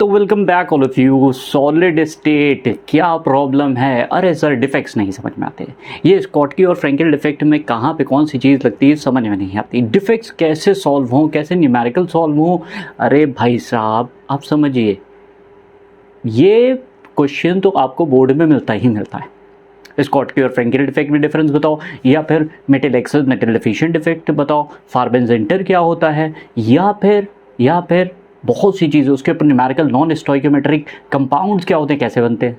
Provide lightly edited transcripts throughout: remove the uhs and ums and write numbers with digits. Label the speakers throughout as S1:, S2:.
S1: तो welcome back all of you. Solid state क्या problem है? अरे सर डिफेक्ट्स नहीं समझ में आते। ये स्कॉटकी और फ्रैंकेल डिफेक्ट में कहाँ पे कौन सी चीज़ लगती है समझ में नहीं आती। डिफेक्ट्स कैसे सॉल्व हों, कैसे न्यूमेरिकल सॉल्व हों? अरे भाई साहब आप समझिए, ये क्वेश्चन तो आपको बोर्ड में मिलता ही मिलता है। स्कॉटकी और फ्रैंकेल डिफेक्ट में डिफरेंस बताओ, या फिर metal access metal deficient defect बताओ, फार्बेंजेंटर क्या होता है, या फिर बहुत सी चीज़ें उसके ऊपर न्यूमेरिकल नॉन स्टोइकोमेट्रिक कंपाउंड्स क्या होते हैं, कैसे बनते हैं।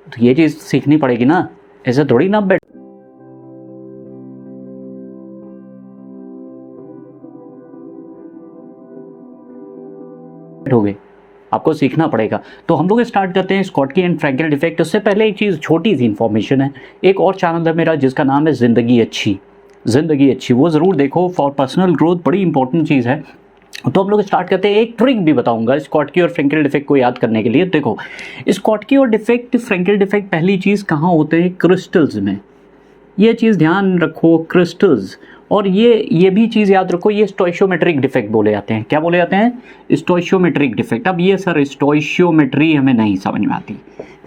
S1: तो ये चीज़ सीखनी पड़ेगी ना, ऐसे थोड़ी ना बैठोगे, आपको सीखना पड़ेगा। तो हम लोग स्टार्ट करते हैं स्कॉटकी एंड फ्रैंकेल डिफेक्ट। उससे पहले एक चीज़, छोटी सी इन्फॉर्मेशन है। एक और चैनल है मेरा जिसका नाम है ज़िंदगी अच्छी, वो ज़रूर देखो। फॉर पर्सनल ग्रोथ बड़ी इंपॉर्टेंट चीज़ है। तो हम लोग स्टार्ट करते हैं। एक ट्रिक भी बताऊंगा स्कॉटकी और फ्रैंकेल डिफेक्ट को याद करने के लिए। देखो, स्कॉटकी और डिफेक्ट, फ्रैंकेल डिफेक्ट, पहली चीज़ कहाँ होते हैं? क्रिस्टल्स में। ये चीज़ ध्यान रखो, क्रिस्टल्स। और ये भी चीज़ याद रखो, ये स्टोइशियोमेट्रिक डिफेक्ट बोले जाते हैं। क्या बोले जाते हैं? स्टोइशियोमेट्रिक डिफेक्ट। अब ये सर स्टोइशियोमेट्री हमें नहीं समझ में आती,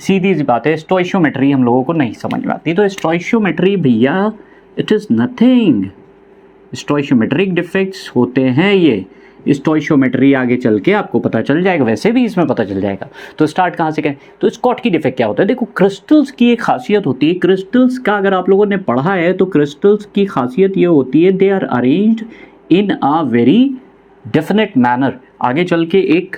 S1: सीधी सी बात है, स्टोइशियोमेट्री हम लोगों को नहीं समझ में आती। तो स्टोइशियोमेट्री भैया, इट इज़ नथिंग। स्टोइशियोमेट्रिक डिफेक्ट्स होते हैं ये। स्टोइशियोमेट्री आगे चल के आपको पता चल जाएगा, वैसे भी इसमें पता चल जाएगा। तो स्टार्ट कहाँ से करें? तो स्कॉटकी डिफेक्ट क्या होता है? देखो, क्रिस्टल्स की एक खासियत होती है, क्रिस्टल्स का अगर आप लोगों ने पढ़ा है तो क्रिस्टल्स की खासियत ये होती है, they are arranged in a very definite manner. आगे चल के एक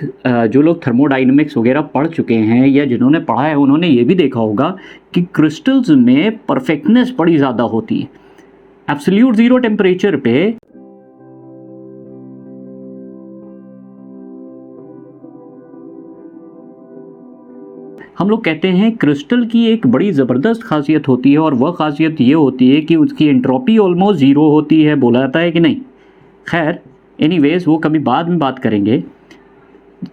S1: जो लोग थर्मोडाइनमिक्स वगैरह पढ़ चुके हैं या जिन्होंने पढ़ा है उन्होंने ये भी देखा होगा कि क्रिस्टल्स में परफेक्टनेस बड़ी ज़्यादा होती है। एब्सोल्यूट जीरो टेम्परेचर पे हम लोग कहते हैं क्रिस्टल की एक बड़ी ज़बरदस्त खासियत होती है, और वह खासियत ये होती है कि उसकी एंट्रोपी ऑलमोस्ट ज़ीरो होती है। बोला जाता है कि नहीं? खैर, एनीवेज वो कभी बाद में बात करेंगे।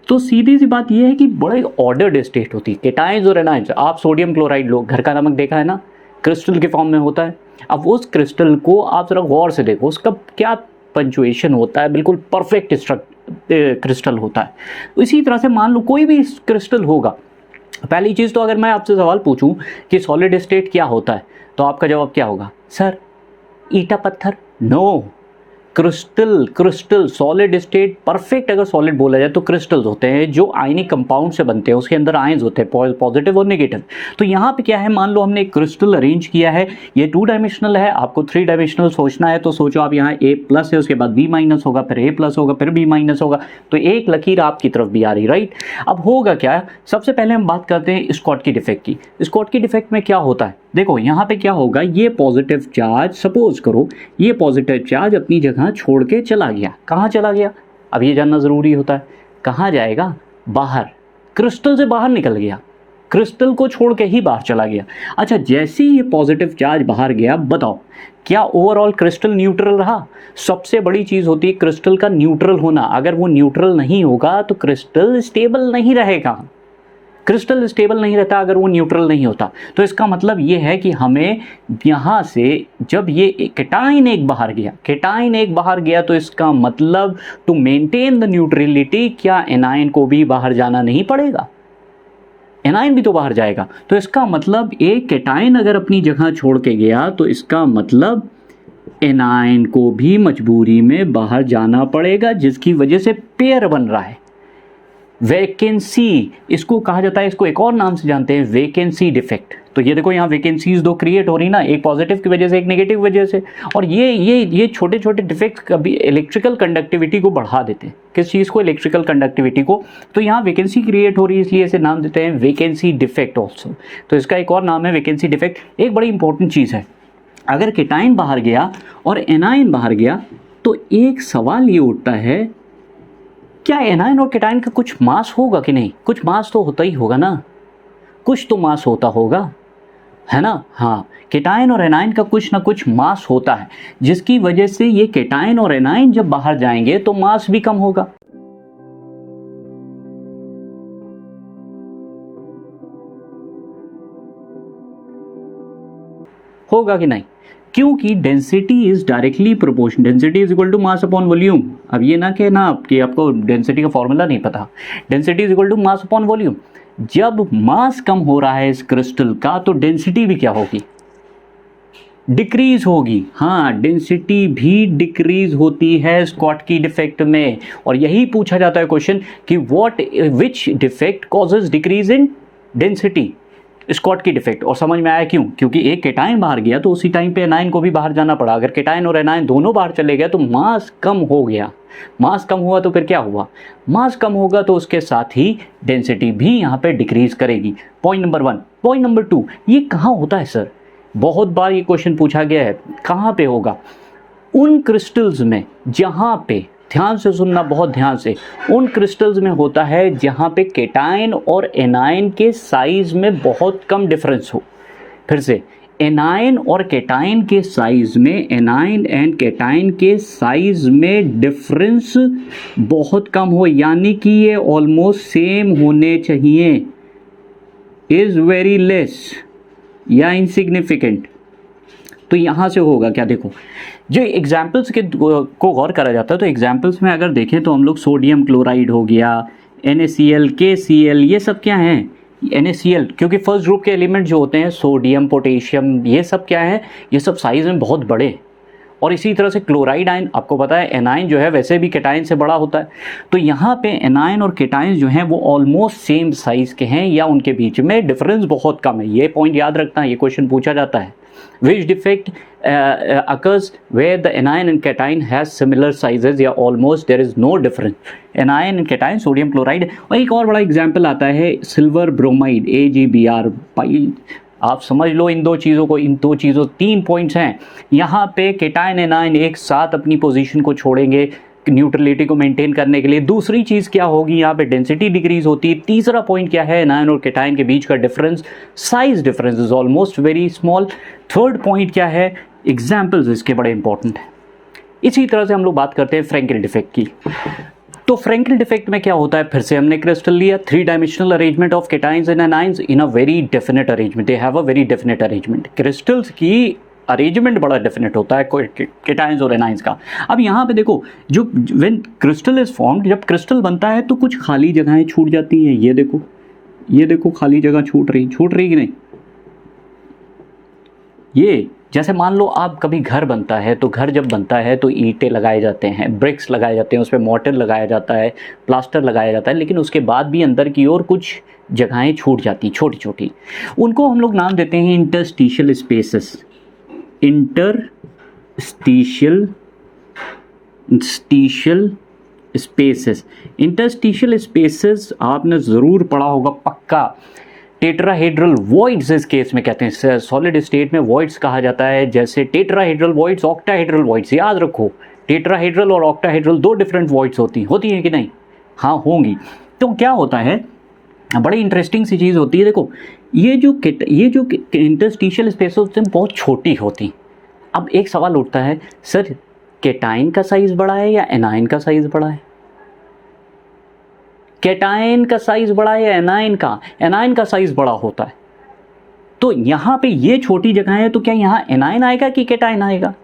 S1: तो सीधी सी बात यह है कि बड़े ऑर्डर्ड स्टेट होती है, केटाइंस और एनाइंस। आप सोडियम क्लोराइड लो, घर का नमक देखा है ना, क्रिस्टल के फॉर्म में होता है। अब उस क्रिस्टल को आप ज़रा गौर से देखो, उसका क्या पंचुएशन होता है, बिल्कुल परफेक्ट क्रिस्टल होता है। तो इसी तरह से मान लो कोई भी क्रिस्टल होगा। पहली चीज़ तो अगर मैं आपसे सवाल पूछूं कि सॉलिड स्टेट क्या होता है, तो आपका जवाब क्या होगा? सर ईटा पत्थर। No, crystal solid state perfect. अगर सॉलिड बोला जाए तो क्रिस्टल्स होते हैं जो आयनिक कंपाउंड से बनते हैं, उसके अंदर आयंस होते हैं, पॉजिटिव और नेगेटिव। तो यहाँ पे क्या है, मान लो हमने एक क्रिस्टल अरेंज किया है, ये 2 डायमेंशनल है, आपको 3 डायमेंशनल सोचना है। तो सोचो आप, यहाँ ए प्लस है, उसके बाद बी माइनस होगा, फिर ए प्लस होगा, फिर बी माइनस होगा। तो एक लकीर आपकी तरफ भी आ रही, राइट? अब होगा क्या, सबसे पहले हम बात करते हैं स्कॉटकी डिफेक्ट की। स्कॉटकी डिफेक्ट में क्या होता है? देखो यहाँ पे क्या होगा, ये पॉजिटिव चार्ज, सपोज करो ये पॉजिटिव चार्ज अपनी जगह छोड़ के चला गया। कहाँ चला गया? अब ये जानना ज़रूरी होता है। कहाँ जाएगा? बाहर। क्रिस्टल से बाहर निकल गया, क्रिस्टल को छोड़ के ही बाहर चला गया। अच्छा, जैसे ही ये पॉजिटिव चार्ज बाहर गया, बताओ क्या ओवरऑल क्रिस्टल न्यूट्रल रहा? सबसे बड़ी चीज़ होती है क्रिस्टल का न्यूट्रल होना। अगर वो न्यूट्रल नहीं होगा तो क्रिस्टल स्टेबल नहीं रहेगा। क्रिस्टल स्टेबल नहीं रहता अगर वो न्यूट्रल नहीं होता। तो इसका मतलब ये है कि हमें यहाँ से, जब ये केटाइन एक बाहर गया, तो इसका मतलब टू मेंटेन द न्यूट्रलिटी, क्या एनायन को भी बाहर जाना नहीं पड़ेगा? एनायन भी तो बाहर जाएगा। तो इसका मतलब एक केटाइन अगर अपनी जगह छोड़ के गया तो इसका मतलब एनायन को भी मजबूरी में बाहर जाना पड़ेगा, जिसकी वजह से पेयर बन रहा है। वैकेंसी इसको कहा जाता है, इसको एक और नाम से जानते हैं, वैकेंसी डिफेक्ट। तो ये देखो यहाँ वैकेंसीज 2 क्रिएट हो रही ना, एक पॉजिटिव की वजह से, एक नेगेटिव वजह से। और ये छोटे छोटे डिफेक्ट्स कभी इलेक्ट्रिकल कंडक्टिविटी को बढ़ा देते हैं। किस चीज़ को? इलेक्ट्रिकल कंडक्टिविटी को। तो यहाँ वैकेंसी क्रिएट हो रही है, इसलिए इसे नाम देते हैं वैकेंसी डिफेक्ट ऑल्सो। तो इसका एक और नाम है वैकेंसी डिफेक्ट। एक बड़ी इंपॉर्टेंट चीज़ है, अगर केटाइन बाहर गया और एनायन बाहर गया तो एक सवाल ये उठता है, क्या एनायन और केटाइन का कुछ मास होगा कि नहीं? कुछ मास तो होता ही होगा ना, कुछ तो मास होता होगा, है ना? हाँ, केटाइन और एनायन का कुछ ना कुछ मास होता है, जिसकी वजह से ये केटाइन और एनायन जब बाहर जाएंगे तो मास भी कम होगा। होगा कि नहीं? क्योंकि density is directly proportional, density is equal to mass upon volume. अब ये ना कहना कि आपको डेंसिटी का फॉर्मूला नहीं पता, density is equal to mass upon volume. जब मास कम हो रहा है इस क्रिस्टल का तो डेंसिटी भी क्या होगी, डिक्रीज होगी। हाँ, डेंसिटी भी डिक्रीज होती है स्कॉटकी डिफेक्ट में। और यही पूछा जाता है क्वेश्चन कि which defect causes decrease in density, Schottky defect. और समझ में आया क्यों, क्योंकि एक केटाइन बाहर गया तो उसी टाइम पे एनाइन को भी बाहर जाना पड़ा। अगर केटाइन और एनाइन दोनों बाहर चले गए तो मास कम हो गया। मास कम हुआ तो फिर क्या हुआ, मास कम होगा तो उसके साथ ही डेंसिटी भी यहाँ पे डिक्रीज करेगी। Point number 1। पॉइंट नंबर 2, ये कहाँ होता है सर, बहुत बार ये क्वेश्चन पूछा गया है, कहाँ पे होगा, उन क्रिस्टल्स में जहाँ पे, ध्यान से सुनना बहुत ध्यान से, उन क्रिस्टल्स में होता है जहाँ पे केटाइन और एनाइन के साइज में बहुत कम डिफरेंस हो। फिर से, एनाइन और केटाइन के साइज में, एनाइन एंड केटाइन के साइज में डिफरेंस बहुत कम हो, यानी कि ये ऑलमोस्ट सेम होने चाहिए, इज वेरी लेस या इनसिग्निफिकेंट। तो यहाँ से होगा क्या, देखो जो एग्जाम्पल्स के को गौर करा जाता है तो एग्जाम्पल्स में अगर देखें तो हम लोग सोडियम क्लोराइड हो गया, NaCl, KCl, ये सब क्या हैं, NaCl, क्योंकि फर्स्ट ग्रुप के एलिमेंट जो होते हैं सोडियम, पोटेशियम, ये सब क्या है, ये सब साइज में बहुत बड़े। और इसी तरह से क्लोराइड आयन, आपको पता है एनाइन जो है वैसे भी केटाइन से बड़ा होता है। तो यहाँ पे एनाइन और केटाइन जो हैं वो ऑलमोस्ट सेम साइज़ के हैं या उनके बीच में डिफरेंस बहुत कम है। ये पॉइंट याद रखना, ये क्वेश्चन पूछा जाता है। Which defect occurs where the anion and cation has similar sizes या almost there is no difference. Anion and cation, sodium chloride. और एक और बड़ा एग्जाम्पल आता है सिल्वर ब्रोमाइड, AgBr। आप समझ लो इन दो चीज़ों को, इन दो चीज़ों, 3 पॉइंट्स हैं। यहाँ पे केटाइन एनाइन एक साथ अपनी पोजीशन को छोड़ेंगे न्यूट्रलिटी को मेंटेन करने के लिए। दूसरी चीज़ क्या होगी, यहाँ पे डेंसिटी डिक्रीज होती है। तीसरा पॉइंट क्या है, एनाइन और केटाइन के बीच का difference, size difference is almost very small. Third point क्या है, एग्जाम्पल्स इसके बड़े इंपॉर्टेंट हैं। इसी तरह से हम लोग बात करते हैं फ्रैंकेल डिफेक्ट की। तो फ्रैंकेल डिफेक्ट में क्या होता है, फिर से हमने क्रिस्टल लिया, 3 dimensional arrangement of cations and anions in a very definite arrangement, they have a very definite arrangement. Crystals की अरेंजमेंट बड़ा डेफिनेट होता है केटाइंस और एनाइंस का। अब यहाँ पे देखो, जो व्हेन क्रिस्टल इज फॉर्म्ड, जब क्रिस्टल बनता है तो कुछ खाली जगहें छूट जाती हैं। ये देखो, ये देखो खाली जगह छूट रही कि नहीं। ये जैसे मान लो आप कभी घर बनता है तो घर जब बनता है तो ईंटें लगाए जाते हैं, ब्रिक्स लगाए जाते हैं, उस पर मोर्टर लगाया जाता है, प्लास्टर लगाया जाता है, लेकिन उसके बाद भी अंदर की ओर कुछ जगहें छूट जाती छोटी छोटी। उनको हम लोग नाम देते हैं इंटरस्टिशियल स्पेसेस। इंटरस्टिशियल स्पेसेस आपने ज़रूर पढ़ा होगा पक्का। टेट्राहेड्रल वॉइड्स इस केस में कहते हैं, सॉलिड स्टेट में वॉइड्स कहा जाता है, जैसे टेट्राहेड्रल वॉइड्स, ऑक्टाहेड्रल वॉइड्स। याद रखो, टेट्राहेड्रल और ऑक्टाहेड्रल 2 डिफरेंट वॉइड्स होती हैं कि नहीं, हाँ होंगी। तो क्या होता है, बड़ी इंटरेस्टिंग सी चीज़ होती है। देखो ये जो इंटरस्टिशियल स्पेस होते हैं बहुत छोटी होती। अब एक सवाल उठता है, सर केटाइन का साइज़ बड़ा है या एनाइन का साइज़ बड़ा है? केटाइन का साइज बड़ा है या एनाइन का? एनाइन का साइज बड़ा होता है। तो यहाँ पे ये छोटी जगह है तो क्या यहाँ एनाइन आएगा कि केटाइन आएगा?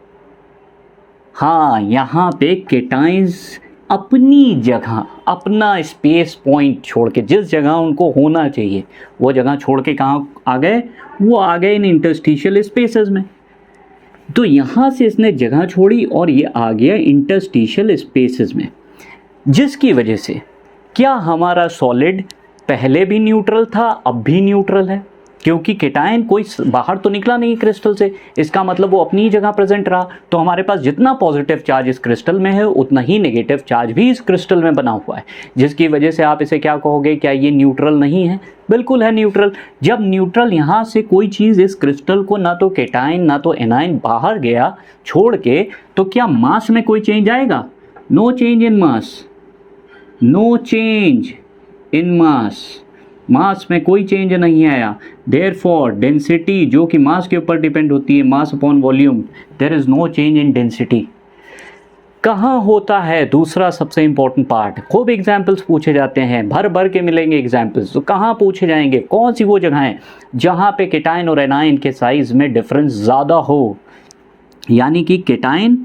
S1: हाँ, यहाँ पे केटाइंस अपनी जगह, अपना स्पेस पॉइंट छोड़ के, जिस जगह उनको होना चाहिए वो जगह छोड़ के कहाँ आ गए, वो आ गए इन इंटरस्टिशियल स्पेसेस में। तो यहाँ से इसने जगह छोड़ी और ये आ गया इंटरस्टिशियल स्पेसेस में, जिसकी वजह से क्या हमारा सॉलिड पहले भी न्यूट्रल था, अब भी न्यूट्रल है, क्योंकि केटाइन कोई बाहर तो निकला नहीं क्रिस्टल से, इसका मतलब वो अपनी ही जगह प्रेजेंट रहा। तो हमारे पास जितना पॉजिटिव चार्ज इस क्रिस्टल में है उतना ही नेगेटिव चार्ज भी इस क्रिस्टल में बना हुआ है, जिसकी वजह से आप इसे क्या कहोगे, क्या ये न्यूट्रल नहीं है? बिल्कुल है न्यूट्रल। जब न्यूट्रल यहाँ से कोई चीज़ इस क्रिस्टल को ना तो केटाइन ना तो एनाइन बाहर गया छोड़ के, तो क्या मास में कोई चेंज आएगा? No change in mass, no change in mass, mass में कोई चेंज नहीं आया। देयरफॉर डेंसिटी, जो कि मास के ऊपर डिपेंड होती है, mass upon volume, there is no change in density. कहाँ होता है? दूसरा सबसे इंपॉर्टेंट पार्ट, खूब एग्जाम्पल्स पूछे जाते हैं, भर भर के मिलेंगे एग्जाम्पल्स। तो कहाँ पूछे जाएंगे, कौन सी वो जगह है जहाँ पे केटाइन और एनाइन के साइज में डिफरेंस ज़्यादा हो? यानी कि केटाइन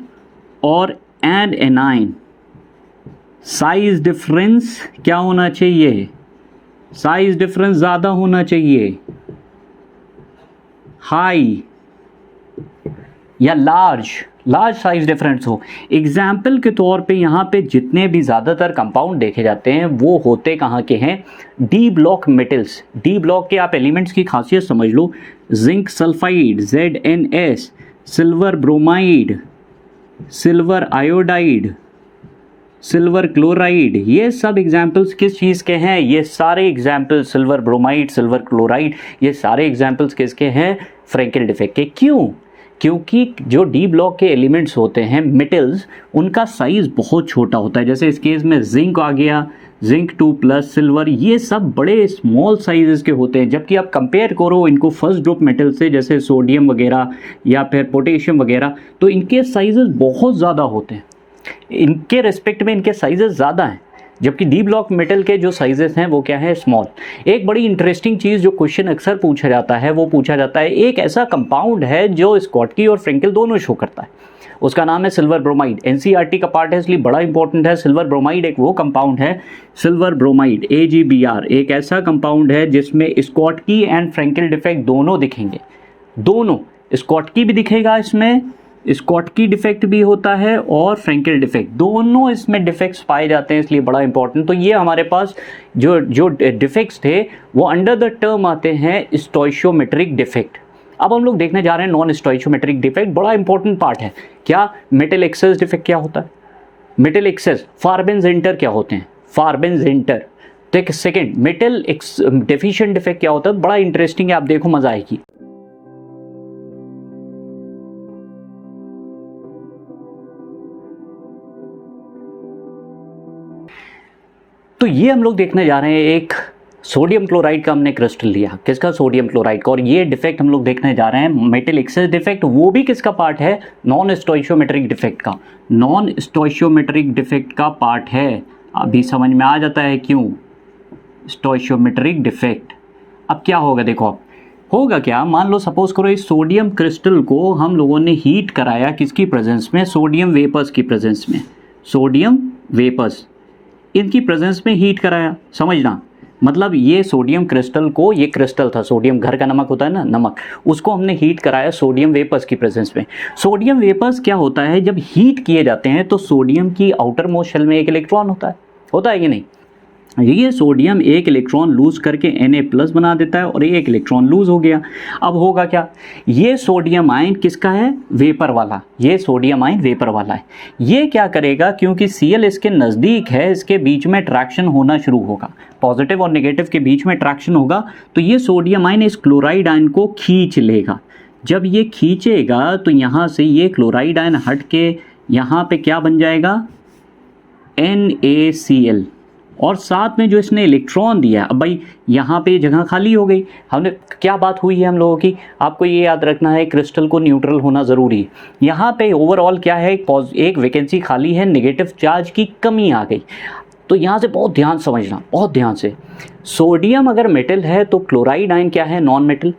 S1: और एंड एनाइन साइज डिफरेंस क्या होना चाहिए, साइज डिफरेंस ज़्यादा होना चाहिए, हाई या लार्ज साइज डिफरेंस हो। एग्जाम्पल के तौर पे यहाँ पे जितने भी ज़्यादातर कंपाउंड देखे जाते हैं वो होते कहाँ के हैं, D block metals. D block के आप एलिमेंट्स की खासियत समझ लो, zinc sulphide ZnS, silver bromide, silver iodide, silver chloride, ये सब एग्जाम्पल्स किस चीज़ के हैं, ये सारे examples silver bromide, silver chloride, ये सारे एग्जाम्पल्स किसके हैं, फ्रैंकेल डिफेक्ट के। क्यों? क्योंकि जो डी ब्लॉक के एलिमेंट्स होते हैं मेटल्स, उनका साइज़ बहुत छोटा होता है। जैसे इस केस में जिंक आ गया, जिंक 2+, सिल्वर, ये सब बड़े स्मॉल साइजेस के होते हैं। जबकि आप कंपेयर करो इनको फर्स्ट ग्रुप मेटल से, जैसे सोडियम वगैरह या फिर पोटेशियम वगैरह, तो इनके साइजेस बहुत ज़्यादा होते हैं, इनके रिस्पेक्ट में इनके साइजेस ज़्यादा हैं। जबकि डी ब्लॉक मेटल के जो साइजेस हैं वो क्या है, स्मॉल। एक बड़ी इंटरेस्टिंग चीज़ जो क्वेश्चन अक्सर पूछा जाता है वो पूछा जाता है, एक ऐसा कंपाउंड है जो स्कॉटकी और फ्रैंकेल दोनों शो करता है, उसका नाम है सिल्वर ब्रोमाइड। एनसीईआरटी का पार्ट है इसलिए बड़ा इंपॉर्टेंट है। सिल्वर ब्रोमाइड एक वो कंपाउंड है, सिल्वर ब्रोमाइड AgBr, एक ऐसा कंपाउंड है जिसमें स्कॉटकी एंड फ्रैंकेल डिफेक्ट दोनों दिखेंगे, दोनों, स्कॉटकी भी दिखेगा इसमें, स्कॉटकी डिफेक्ट भी होता है और फ्रैंकेल डिफेक्ट, दोनों इसमें डिफेक्ट्स पाए जाते हैं, इसलिए बड़ा इंपॉर्टेंट। तो ये हमारे पास जो डिफेक्ट्स थे वो अंडर द टर्म आते हैं स्टोइशियोमेट्रिक डिफेक्ट। अब हम लोग देखने जा रहे हैं नॉन स्टोइशियोमेट्रिक डिफेक्ट, बड़ा इंपॉर्टेंट पार्ट है। क्या मेटल एक्सेस डिफेक्ट क्या होता है, मेटल एक्सेस, फार्बेनजेंटर क्या होते हैं, फार्बेनजेंटर। तो एक सेकेंड, मेटल डेफिशिएंट डिफेक्ट क्या होता है, बड़ा इंटरेस्टिंग है, आप देखो मजा आएगी। तो ये हम लोग देखने जा रहे हैं, एक सोडियम क्लोराइड का हमने क्रिस्टल लिया, किसका, सोडियम क्लोराइड का, और ये डिफेक्ट हम लोग देखने जा रहे हैं मेटल एक्सेस डिफेक्ट। वो भी किसका पार्ट है, नॉन स्टोइशियोमेट्रिक डिफेक्ट का, नॉन स्टोइशियोमेट्रिक डिफेक्ट का पार्ट है। अभी समझ में आ जाता है क्यों, स्टोइशियोमेट्रिक डिफेक्ट। अब क्या होगा, देखो आप होगा क्या, मान लो सपोज करो इस सोडियम क्रिस्टल को हम लोगों ने हीट कराया, किसकी प्रेजेंस में, सोडियम वेपर्स की प्रेजेंस में, सोडियम वेपर्स, इनकी प्रेजेंस में हीट कराया। समझना, मतलब ये सोडियम क्रिस्टल को, ये क्रिस्टल था, सोडियम घर का नमक होता है ना, नमक, उसको हमने हीट कराया सोडियम वेपर्स की प्रेजेंस में। सोडियम वेपर्स क्या होता है, जब हीट किए जाते हैं तो सोडियम की आउटर मोस्ट शेल में एक इलेक्ट्रॉन होता है कि नहीं, ये सोडियम एक इलेक्ट्रॉन लूज करके Na+ बना देता है और एक इलेक्ट्रॉन लूज हो गया। अब होगा क्या, ये सोडियम आयन किसका है, वेपर वाला, ये सोडियम आयन वेपर वाला है। ये क्या करेगा, क्योंकि Cl इसके नज़दीक है, इसके बीच में अट्रैक्शन होना शुरू होगा, पॉजिटिव और नेगेटिव के बीच में अट्रैक्शन होगा, तो ये सोडियम आयन इस क्लोराइड आयन को खींच लेगा। जब ये खींचेगा तो यहाँ से ये क्लोराइड आयन हट के यहाँ पे क्या बन जाएगा, NaCl, और साथ में जो इसने इलेक्ट्रॉन दिया, अब भाई यहाँ पे जगह खाली हो गई। हमने क्या बात हुई है हम लोगों की, आपको ये याद रखना है, क्रिस्टल को न्यूट्रल होना ज़रूरी है। यहाँ पे ओवरऑल क्या है, एक वैकेंसी खाली है, नेगेटिव चार्ज की कमी आ गई। तो यहाँ से बहुत ध्यान समझना, बहुत ध्यान से, सोडियम अगर मेटल है तो क्लोराइड आयन क्या है, नॉन मेटल।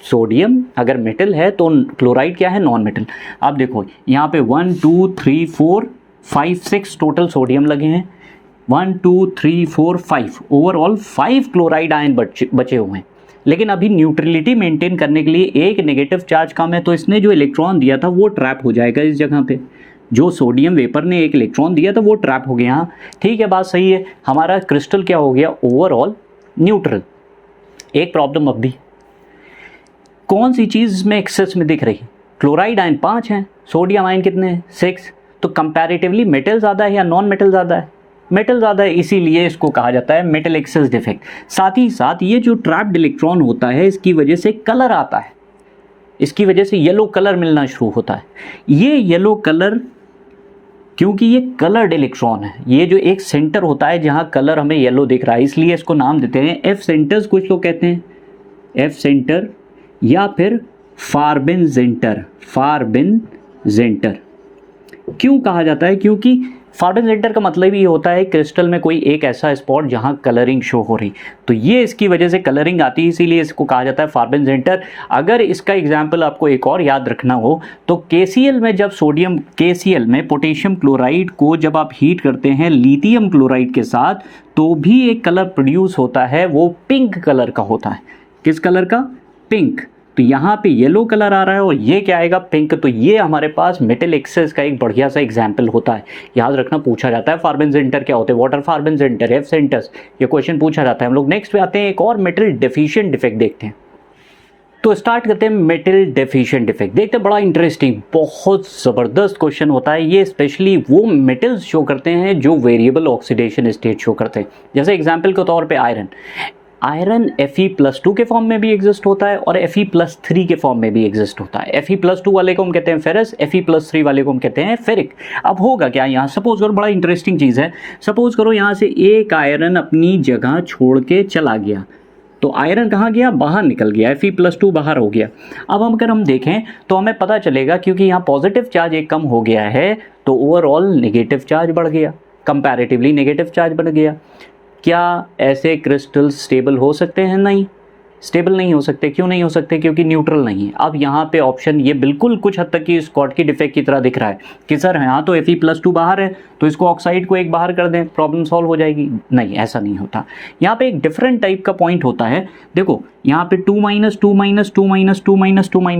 S1: सोडियम अगर मेटल है तो क्लोराइड क्या है, नॉन मेटल। अब देखो यहाँ पे 1 2 3 4 5 6 टोटल सोडियम लगे हैं, 1 2 3 4 5, ओवरऑल 5 क्लोराइड आयन बचे हुए हैं। लेकिन अभी न्यूट्रलिटी मेंटेन करने के लिए एक नेगेटिव चार्ज कम है, तो इसने जो इलेक्ट्रॉन दिया था वो ट्रैप हो जाएगा इस जगह पे। जो सोडियम वेपर ने एक इलेक्ट्रॉन दिया था वो ट्रैप हो गया। हाँ ठीक है, बात सही है, हमारा क्रिस्टल क्या हो गया, ओवरऑल न्यूट्रल। एक प्रॉब्लम अब भी, कौन सी चीज़ में एक्सेस में दिख रही, क्लोराइड आयन 5 हैं, सोडियम आयन कितने हैं, 6। तो कंपैरेटिवली मेटल ज़्यादा है या नॉन मेटल ज़्यादा है, मेटल ज़्यादा है, इसीलिए इसको कहा जाता है मेटल एक्सेस डिफेक्ट। साथ ही साथ ये जो ट्रैप्ड इलेक्ट्रॉन होता है इसकी वजह से कलर आता है, इसकी वजह से येलो कलर मिलना शुरू होता है। ये येलो कलर, क्योंकि ये कलर्ड इलेक्ट्रॉन है, ये जो एक सेंटर होता है जहाँ कलर हमें येलो दिख रहा है, इसलिए इसको नाम देते हैं एफ सेंटर्स, कुछ लोग कहते हैं एफ सेंटर या फिर फार्बेनजेंटर। फार्बेनजेंटर क्यों कहा जाता है, क्योंकि फार्बन सेंटर का मतलब ये होता है क्रिस्टल में कोई एक ऐसा स्पॉट जहां कलरिंग शो हो रही, तो ये इसकी वजह से कलरिंग आती है, इसीलिए इसको कहा जाता है फार्बन सेंटर। अगर इसका एग्जाम्पल आपको एक और याद रखना हो तो KCl में जब सोडियम, KCl में पोटेशियम क्लोराइड को जब आप हीट करते हैं लिथियम क्लोराइड के साथ, तो भी एक कलर प्रोड्यूस होता है, वो पिंक कलर का होता है। किस कलर का? पिंक। तो यहाँ पे येलो कलर आ रहा है और ये क्या आएगा? पिंक। तो ये हमारे पास मेटल एक्सेस का एक बढ़िया सा एग्जाम्पल होता है। याद रखना, पूछा जाता है फार्बन सेंटर क्या होते हैं, वाटर फार्बन सेंटर, एफ सेंटर्स, ये क्वेश्चन पूछा जाता है। हम लोग नेक्स्ट पे आते हैं, एक और मेटल डेफिशिएंट डिफेक्ट देखते हैं। तो स्टार्ट करते हैं मेटल डेफिशिएंट डिफेक्ट। देखते हैं, बड़ा इंटरेस्टिंग, बहुत ज़बरदस्त क्वेश्चन होता है ये। स्पेशली वो मेटल्स शो करते हैं जो वेरिएबल ऑक्सीडेशन स्टेट शो करते हैं। जैसे एग्जाम्पल के तौर पे आयरन Fe+2 के फॉर्म में भी एग्जिस्ट होता है और Fe+3 के फॉर्म में भी एग्जिस्ट होता है। Fe+2 वाले को हम कहते हैं फेरस, Fe+3 वाले को हम कहते हैं फेरिक। अब होगा क्या यहाँ? सपोज करो, बड़ा इंटरेस्टिंग चीज़ है, सपोज करो यहाँ से एक आयरन अपनी जगह छोड़ के चला गया, तो आयरन कहाँ गया? बाहर निकल गया, Fe+2 बाहर हो गया। अब अगर हम देखें तो हमें पता चलेगा क्योंकि यहाँ पॉजिटिव चार्ज एक कम हो गया है तो ओवरऑल नेगेटिव चार्ज बढ़ गया, कंपैरेटिवली नेगेटिव चार्ज बढ़ गया। क्या ऐसे क्रिस्टल स्टेबल हो सकते हैं? नहीं, स्टेबल नहीं हो सकते। क्यों नहीं हो सकते? क्योंकि न्यूट्रल नहीं है। अब यहाँ पे ऑप्शन ये बिल्कुल कुछ हद तक की स्कॉटकी डिफेक्ट की तरह दिख रहा है कि सर यहाँ तो Fe+2 बाहर है तो इसको ऑक्साइड को एक बाहर कर दें, प्रॉब्लम सॉल्व हो जाएगी। नहीं, ऐसा नहीं होता। यहाँ पे एक डिफरेंट टाइप का पॉइंट होता है। देखो यहाँ पे 2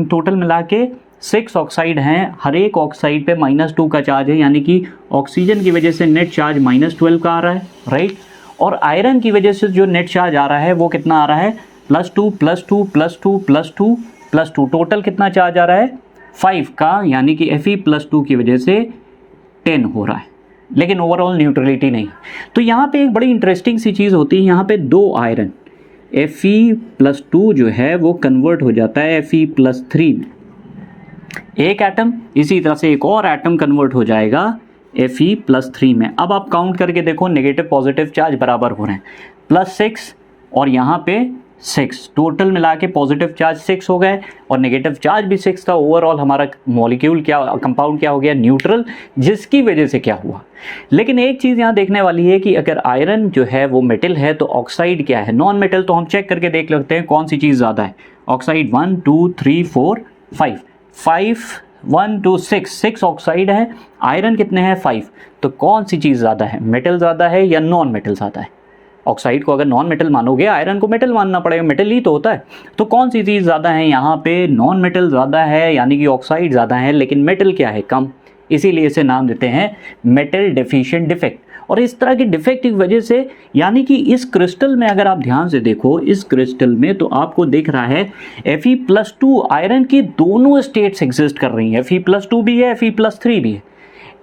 S1: - टोटल मिला के 6 ऑक्साइड हैं, हर एक ऑक्साइड पे -2 का चार्ज है, यानी कि ऑक्सीजन की वजह से नेट चार्ज -12 का आ रहा है, राइट। और आयरन की वजह से जो नेट चार्ज आ रहा है वो कितना आ रहा है? +2 +2 +2 +2 +2, टोटल कितना चार्ज आ रहा है? 5 का, यानी कि Fe+2 की वजह से 10 हो रहा है, लेकिन ओवरऑल न्यूट्रलिटी नहीं। तो यहाँ पे एक बड़ी इंटरेस्टिंग सी चीज़ होती है, यहाँ पे 2 आयरन Fe+2 जो है वो कन्वर्ट हो जाता है Fe+3 में, एक एटम, इसी तरह से एक और एटम कन्वर्ट हो जाएगा Fe+3 में। अब आप काउंट करके देखो, नेगेटिव पॉजिटिव चार्ज बराबर हो रहे हैं, +6 और यहाँ पे 6, टोटल मिला के पॉजिटिव चार्ज 6 हो गए और नेगेटिव चार्ज भी 6 था। ओवरऑल हमारा मॉलिक्यूल क्या, कंपाउंड क्या हो गया? न्यूट्रल, जिसकी वजह से क्या हुआ। लेकिन एक चीज़ यहाँ देखने वाली है कि अगर आयरन जो है वो मेटल है तो ऑक्साइड क्या है? Non metal. तो हम चेक करके देख लेते हैं कौन सी चीज़ ज़्यादा है। ऑक्साइड 1 2 3 4 5 1 2 6 ऑक्साइड है, आयरन कितने हैं? 5। तो कौन सी चीज़ ज़्यादा है? मेटल ज़्यादा है या नॉन मेटल ज़्यादा है? ऑक्साइड को अगर नॉन मेटल मानोगे, आयरन को मेटल मानना पड़ेगा, मेटल ही तो होता है। तो कौन सी चीज़ ज़्यादा है? यहाँ पे नॉन मेटल ज़्यादा है, यानी कि ऑक्साइड ज़्यादा है, लेकिन मेटल क्या है? कम। इसीलिए इसे नाम देते हैं मेटल डेफिशिएंट डिफेक्ट। और इस तरह की डिफेक्ट की वजह से, यानी कि इस क्रिस्टल में अगर आप ध्यान से देखो, इस क्रिस्टल में तो आपको दिख रहा है Fe+2 आयरन की दोनों स्टेट्स एग्जिस्ट कर रही हैं, Fe+2 भी है, Fe+3 भी है।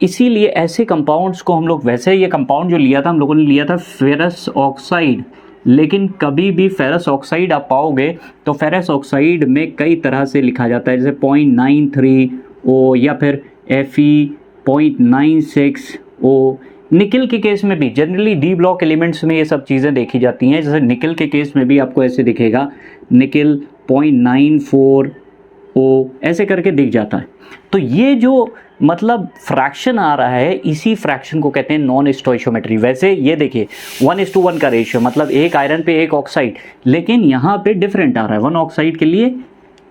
S1: इसीलिए ऐसे कंपाउंड्स को हम लोग, वैसे ये कंपाउंड जो लिया था हम लोगों ने लिया था फेरस ऑक्साइड, लेकिन कभी भी फेरस ऑक्साइड आप पाओगे तो फेरस ऑक्साइड में कई तरह से लिखा जाता है, जैसे 0.93O या फिर Fe.96O। निकल के केस में भी जनरली डी ब्लॉक एलिमेंट्स में ये सब चीज़ें देखी जाती हैं। जैसे निकल के केस में भी आपको ऐसे दिखेगा, निकल 0.94O ऐसे करके दिख जाता है। तो ये जो मतलब फ्रैक्शन आ रहा है, इसी फ्रैक्शन को कहते हैं नॉन स्टोइशियोमेट्री। वैसे ये देखिए 1:1 का रेशियो, मतलब एक आयरन पे एक ऑक्साइड, लेकिन यहाँ पे डिफरेंट आ रहा है, 1 ऑक्साइड के लिए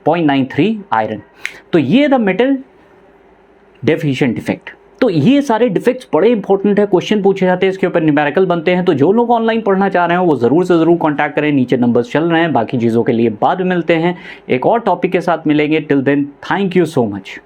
S1: 0.93 आयरन। तो ये द मेटल डेफिशिएंट डिफेक्ट। तो ये सारे डिफेक्ट्स बड़े इंपॉर्टेंट है, क्वेश्चन पूछे जाते हैं, इसके ऊपर न्यूमेरिकल बनते हैं। तो जो लोग ऑनलाइन पढ़ना चाह रहे हैं वो ज़रूर से ज़रूर कांटेक्ट करें, नीचे नंबर्स चल रहे हैं। बाकी चीज़ों के लिए बाद में मिलते हैं, एक और टॉपिक के साथ मिलेंगे। Till then, thank you so much.